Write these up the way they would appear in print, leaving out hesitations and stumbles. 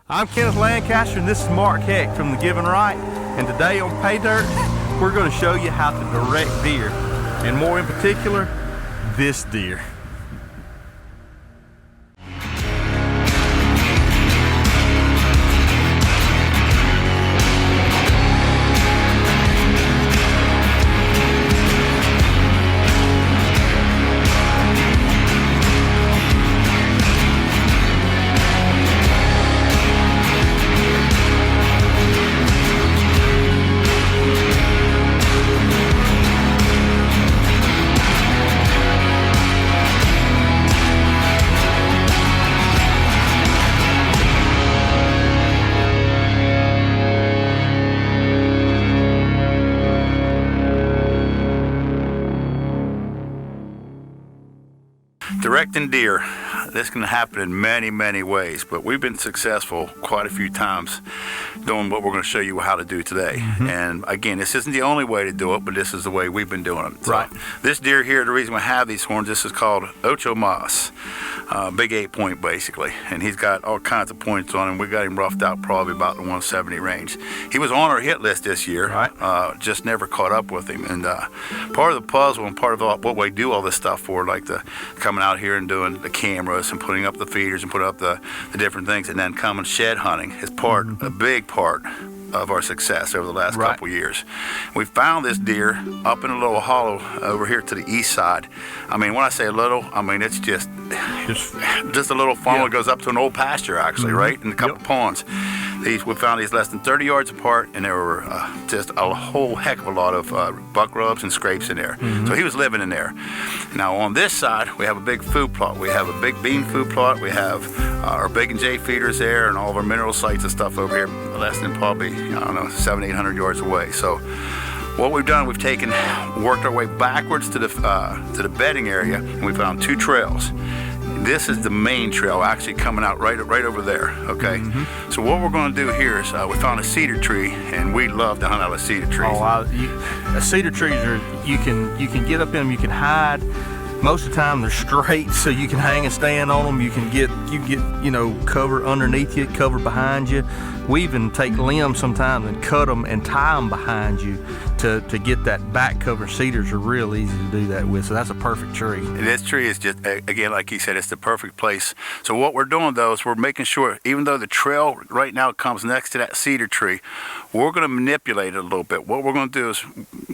I'm Kenneth Lancaster, and this is Mark Heck from The Give and Right. And today on Pay Dirt, we're going to show you how to direct deer, and more in particular, this deer. Directing deer, this can happen in many ways, but we've been successful quite a few times doing what we're going to show you how to do today. And again, this isn't the only way to do it, but this is the way we've been doing it. So this deer here, the reason we have these horns, this is called Ocho Mas, big 8-point basically, and he's got all kinds of points on him. We got him roughed out probably about the 170 range. He was on our hit list this year, just never caught up with him. And part of the puzzle and part of what we do all this stuff for, like the coming out here and doing the cameras and putting up the feeders and putting up the different things, and then coming shed hunting is part, a big part of our success over the last couple years. We found this deer up in a little hollow over here to the east side. I mean, when I say a little, I mean it's just a little funnel that goes up to an old pasture actually, right? And a couple ponds. We found these less than 30 yards apart, and there were just a whole heck of a lot of buck rubs and scrapes in there. So he was living in there. Now on this side, we have a big food plot. We have a big bean food plot. We have our bacon J feeders there, and all of our mineral sites and stuff over here, less than probably, I don't know, 700-800 yards away. So what we've done, we've worked our way backwards to the bedding area, and we found two trails. This is the main trail actually coming out right over there, okay? So what we're going to do here is we found a cedar tree, and we love to hunt out of cedar trees. Cedar trees are, you can get up in them, you can hide. Most of the time they're straight, so you can hang and stand on them. You get cover underneath you, cover behind you. We even take limbs sometimes and cut them and tie them behind you to get that back cover. Cedars are real easy to do that with, so that's a perfect tree. This tree is just, again, like he said, it's the perfect place. So what we're doing though is we're making sure, even though the trail right now comes next to that cedar tree, we're going to manipulate it a little bit. What we're going to do is,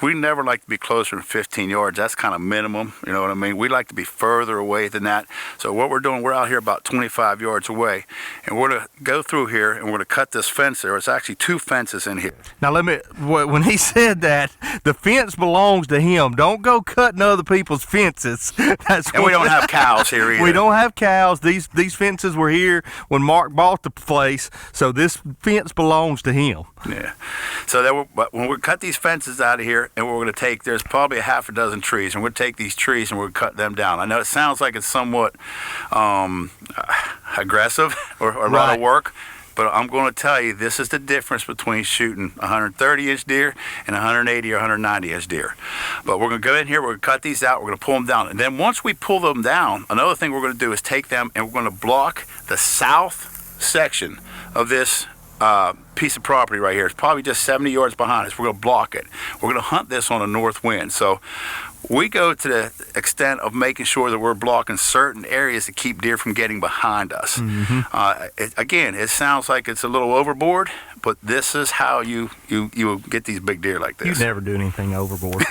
we never like to be closer than 15 yards. That's kind of minimum, you know what I mean? We like to be further away than that. So what we're doing, we're out here about 25 yards away, and we're going to go through here, and we're going to cut this fence there. It's actually two fences in here. Now when he said that, the fence belongs to him. Don't go cutting other people's fences. And we don't have cows here either. We don't have cows. These fences were here when Mark bought the place, so this fence belongs to him. Yeah. So when we cut these fences out of here, and we're going to take, there's probably a half a dozen trees, and we're going to take these trees and we're going to cut them down. I know it sounds like it's somewhat aggressive or a lot of work, but I'm going to tell you, this is the difference between shooting 130-inch deer and 180 or 190-inch deer. But we're going to go in here, we're going to cut these out, we're going to pull them down. And then once we pull them down, another thing we're going to do is take them and we're going to block the south section of this piece of property right here. It's probably just 70 yards behind us. We're going to block it. We're going to hunt this on a north wind. So we go to the extent of making sure that we're blocking certain areas to keep deer from getting behind us. Again, it sounds like it's a little overboard, but this is how you get these big deer like this. You never do anything overboard.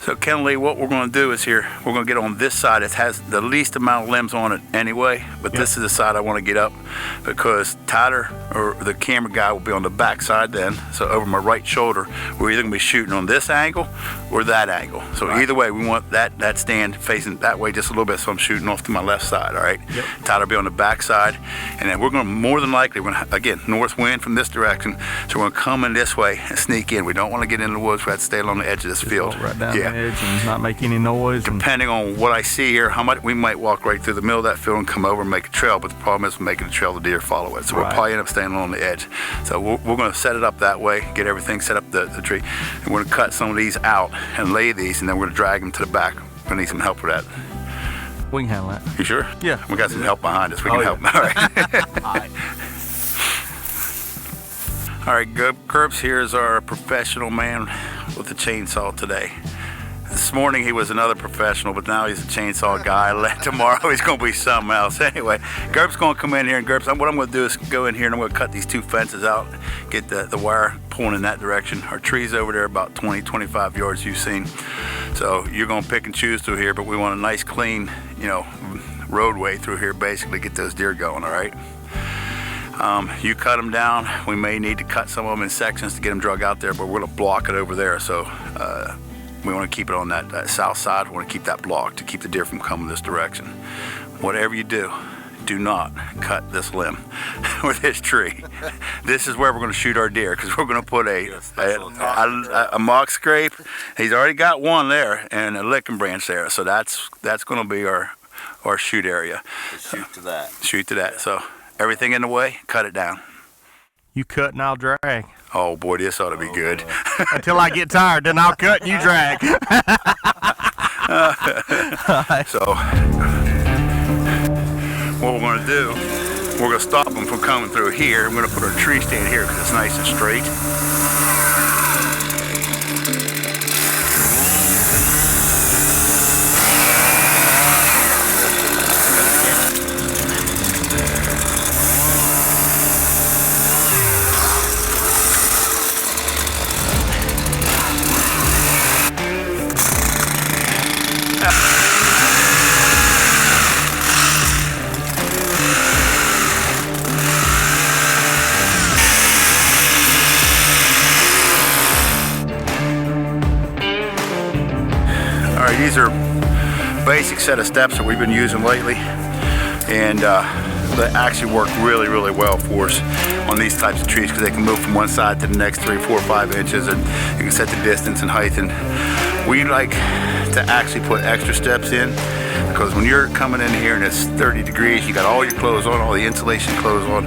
So Kenneth, what we're going to do is here, we're going to get on this side. It has the least amount of limbs on it anyway, but this is the side I want to get up, because Tyler, or the camera guy, will be on the back side then. So over my right shoulder, we're either going to be shooting on this angle or that angle. So either way, we want that stand facing that way just a little bit, so I'm shooting off to my left side, all right? Tyler will be on the back side, and then we're going to, more than likely, we're going to, again, north wind from this direction, so we're going to come in this way and sneak in. We don't want to get in the woods. We have to stay along the edge of this field. Right down the edge and not make any noise. Depending on what I see here, how much we might walk right through the middle of that field and come over and make a trail, but the problem is making a trail, the deer follow it. So we'll probably end up staying on the edge. So we're going to set it up that way, get everything set up the tree, and we're going to cut some of these out and lay these, and then we're going to drag them to the back. We're going to need some help with that. We can handle that. You sure? Yeah. We got some help behind us. We can help. Yeah. All right. All right, Gerbs here is our professional man with the chainsaw today. This morning he was another professional, but now he's a chainsaw guy. Tomorrow he's going to be something else. Anyway, Gerb's going to come in here, and Gerbs, what I'm going to do is go in here and I'm going to cut these 2 fences out, get the wire pulling in that direction. Our tree's over there about 20-25 yards you've seen. So you're going to pick and choose through here, but we want a nice clean, roadway through here, basically get those deer going, all right? You cut them down. We may need to cut some of them in sections to get them drug out there, but we're going to block it over there. So we want to keep it on that south side. We want to keep that blocked to keep the deer from coming this direction. Whatever you do, do not cut this limb or this tree. This is where we're going to shoot our deer, because we're going to put a mock scrape. He's already got one there and a licking branch there. So that's going to be our shoot area. Shoot to that. Shoot to that. So everything in the way, cut it down. You cut and I'll drag. Oh boy, this ought to be good. Until I get tired, then I'll cut and you drag. So what we're going to do, we're going to stop them from coming through here. I'm going to put our tree stand here because it's nice and straight. These are basic set of steps that we've been using lately, and they actually work really, really well for us on these types of trees, because they can move from one side to the next 3, 4, 5 inches, and you can set the distance and height. And we like to actually put extra steps in, because when you're coming in here and it's 30 degrees, you got all your clothes on, all the insulation clothes on.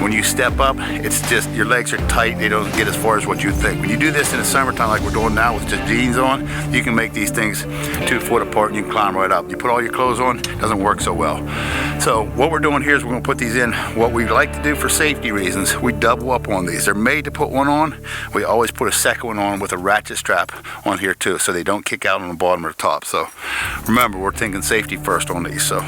When you step up, it's just your legs are tight. They don't get as far as what you think. When you do this in the summertime like we're doing now with just jeans on, you can make these things 2 foot apart and you can climb right up. You put all your clothes on, it doesn't work so well. So what we're doing here is we're going to put these in. What we like to do for safety reasons, we double up on these. They're made to put one on. We always put a second one on with a ratchet strap on here too, so they don't kick out on the bottom or the top. So remember, we're thinking safety first on these. So.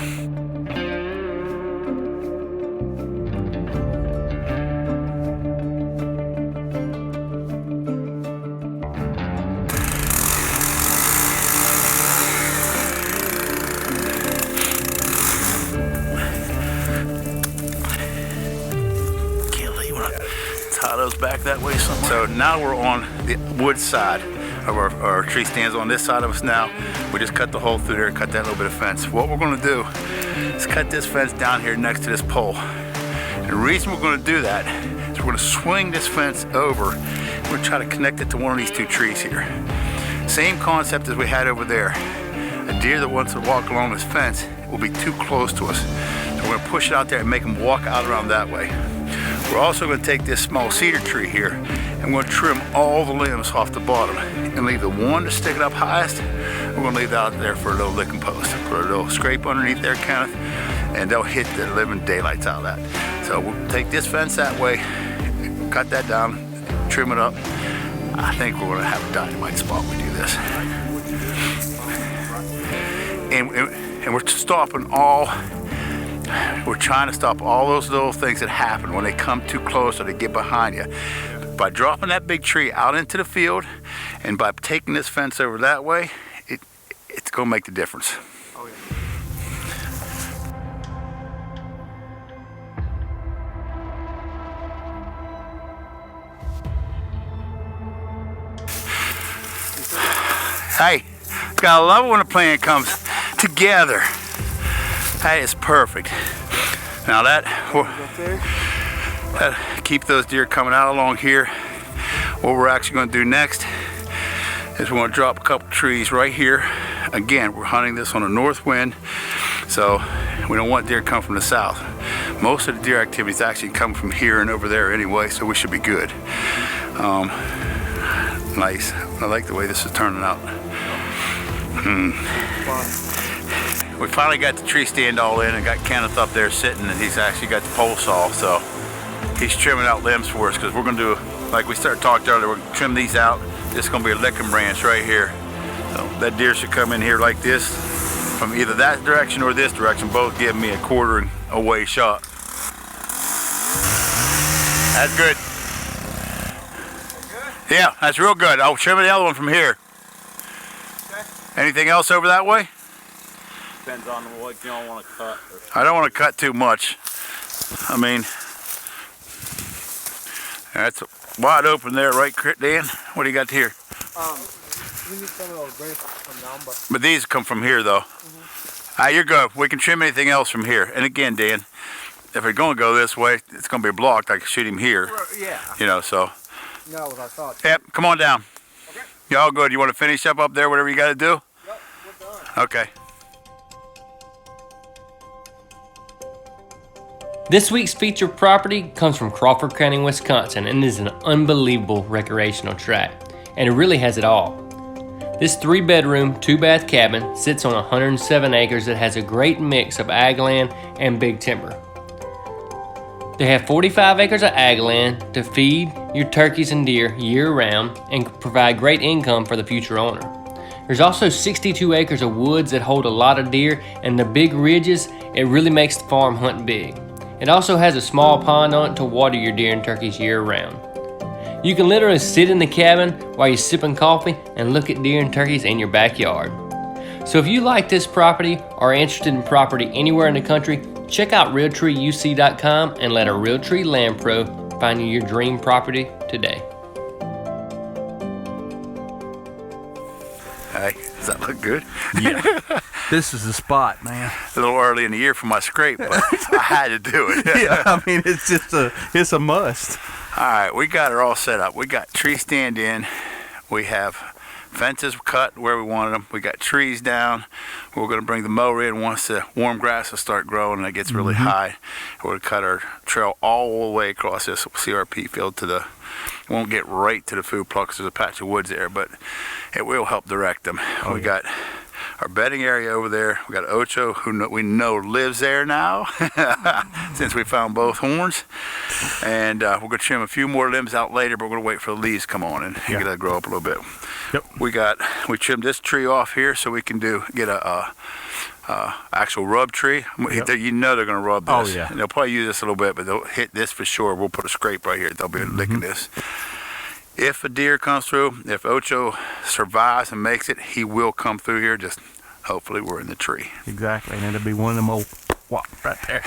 Tie those back that way somewhere. So now we're on the wood side of our tree stands on this side of us now. We just cut the hole through there and cut that little bit of fence. What we're going to do is cut this fence down here next to this pole. And the reason we're going to do that is we're going to swing this fence over. We're going to try to connect it to one of these 2 trees here. Same concept as we had over there. A deer that wants to walk along this fence will be too close to us. So we're going to push it out there and make them walk out around that way. We're also going to take this small cedar tree here and we're going to trim all the limbs off the bottom and leave the one that's sticking up highest. We're going to leave that out there for a little licking post. Put a little scrape underneath there, Kenneth, and they'll hit the living daylights out of that. So we'll take this fence that way, cut that down, trim it up. I think we're going to have a dynamite spot when we do this. And we're stopping all. We're trying to stop all those little things that happen when they come too close or they get behind you. By dropping that big tree out into the field and by taking this fence over that way, it's going to make the difference. Oh, yeah. Hey, gotta love it when a plan comes together. That is perfect. Now that keep those deer coming out along here. What we're actually going to do next is we're going to drop a couple trees right here. Again, we're hunting this on a north wind, so we don't want deer to come from the south. Most of the deer activity is actually coming from here and over there anyway, so we should be good. Nice. I like the way this is turning out. We finally got the tree stand all in and got Kenneth up there sitting, and he's actually got the pole saw, so he's trimming out limbs for us, because we're going to do, like we started talking earlier, we're going to trim these out. This is going to be a licking branch right here. So that deer should come in here like this, from either that direction or this direction, both give me a quarter away shot. That's good. Yeah, that's real good. I'll trim the other one from here. Okay. Anything else over that way? Depends on what you don't want to cut. I don't want to cut too much. I mean, that's wide open there, right, Dan? What do you got here? We need some of those branches to come down, But these come from here, though. You're good. We can trim anything else from here. And again, Dan, if we're going to go this way, it's going to be blocked. I can shoot him here. Yeah. You know, so. That was our thought. Yep, come on down. Okay. Y'all good. You want to finish up there, whatever you got to do? Yep, we're done. Okay. This week's featured property comes from Crawford County, Wisconsin, and is an unbelievable recreational tract, and it really has it all. This 3-bedroom, 2-bath cabin sits on 107 acres that has a great mix of ag land and big timber. They have 45 acres of ag land to feed your turkeys and deer year-round and provide great income for the future owner. There's also 62 acres of woods that hold a lot of deer, and the big ridges, it really makes the farm hunt big. It also has a small pond on it to water your deer and turkeys year-round. You can literally sit in the cabin while you're sipping coffee and look at deer and turkeys in your backyard. So if you like this property or are interested in property anywhere in the country, check out RealtreeUC.com and let a Realtree Land Pro find you your dream property today. Hey, does that look good? Yeah. This is the spot, man. A little early in the year for my scrape, but I had to do it. Yeah, I mean, it's just it's a must. All right, we got her all set up. We got tree stand in. We have fences cut where we wanted them. We got trees down. We're going to bring the mower in once the warm grass will start growing and it gets really high. We're going to cut our trail all the way across this CRP field to the, it won't get right to the food plot because there's a patch of woods there, but it will help direct them. We got our bedding area over there. We got Ocho, who we know lives there now since we found both horns. And we're going to trim a few more limbs out later, but we're going to wait for the leaves to come on and get that grow up a little bit. Yep. We trimmed this tree off here so we can get a actual rub tree. Yep. You know they're going to rub this. Oh, yeah. And they'll probably use this a little bit, but they'll hit this for sure. We'll put a scrape right here. They'll be licking this. If a deer comes through, if Ocho survives and makes it, he will come through here. Just hopefully we're in the tree. Exactly, and it'll be one of them old whop right there.